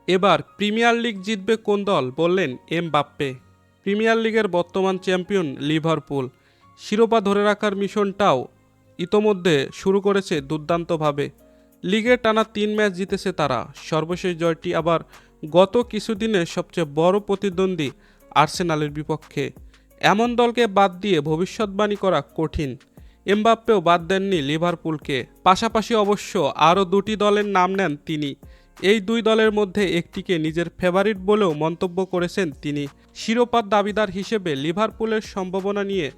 এবার premier league জিতবে কোন দল বললেন এমবাপ্পে। প্রিমিয়ার লিগের বর্তমান চ্যাম্পিয়ন লিভারপুল শিরোপা ধরে রাখার মিশনটাও ইতোমধ্যে শুরু করেছে দুর্দান্তভাবে। লিগে টানা 3 ম্যাচ জিতেছে তারা। সর্বশেষ জয়টি আবার গত কিছুদিনের সবচেয়ে বড় প্রতিদ্বন্দ্বী আর্সেনালের বিপক্ষে। এমন দলকে বাদ দিয়ে ভবিষ্যৎবাণী করা কঠিন। এমবাপ্পেও বাদ দেননি লিভারপুলকে। পাশাপাশি অবশ্য আরও 2টি দলের নাম নেন তিনি। এই 2 দলের মধ্যে একটিকে নিজের ফেভারিট বলেও মন্তব্য করেছেন তিনি। শিরোপার দাবিদার হিসেবে লিভারপুলের সম্ভাবনা নিয়ে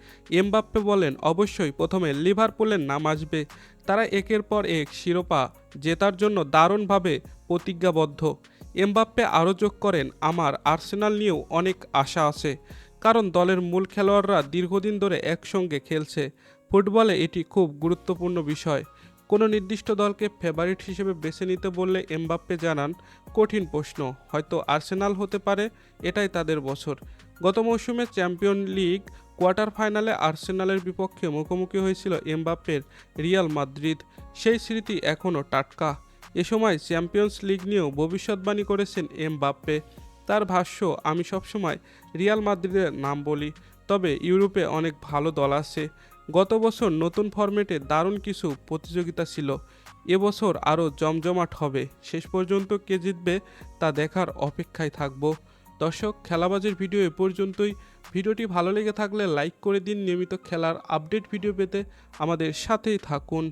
এমবাপ্পে বলেন, অবশ্যই প্রথমে লিভারপুলের নাম আসবে। তারা একের পর এক শিরোপা জেতার জন্য দারুণভাবে প্রতিজ্ঞাবদ্ধ। এমবাপ্পে আরও যোগ করেন, আমার আর্সেনাল নিয়েও অনেক আশা আছে, কারণ দলের মূল খেলোয়াড়রা দীর্ঘদিন ধরে একসঙ্গে খেলছে। ফুটবলে এটি খুব গুরুত্বপূর্ণ বিষয়। কোনো নির্দিষ্ট দলকে ফেভারিট হিসেবে বেছে নিতে বললে এমবাপ্পে জানান, কঠিন প্রশ্ন, হয়তো আর্সেনাল হতে পারে, এটাই তাদের বছর। গত মৌসুমে চ্যাম্পিয়ন লিগ কোয়ার্টার ফাইনালে আর্সেনালের বিপক্ষে মুখোমুখি হয়েছিল এমবাপ্পের রিয়াল মাদ্রিদ। সেই স্মৃতি এখনও টাটকা। এ সময় চ্যাম্পিয়ন্স লিগ নিয়েও ভবিষ্যৎবাণী করেছেন এমবাপ্পে। তার ভাষ্য, আমি সবসময় রিয়াল মাদ্রিদের নাম বলি, তবে ইউরোপে অনেক ভালো দল আছে। গত বছর নতুন ফরম্যাটে দারুণ কিছু প্রতিযোগিতা ছিল। এবছর আরও জমজমাট হবে। শেষ পর্যন্ত কে জিতবে তা দেখার অপেক্ষায় থাকব। দর্শক, খেলাবাজির ভিডিও এ পর্যন্তই। ভিডিওটি ভালো লেগে থাকলে লাইক করে দিন। নিয়মিত খেলার আপডেট ভিডিও পেতে আমাদের সাথেই থাকুন।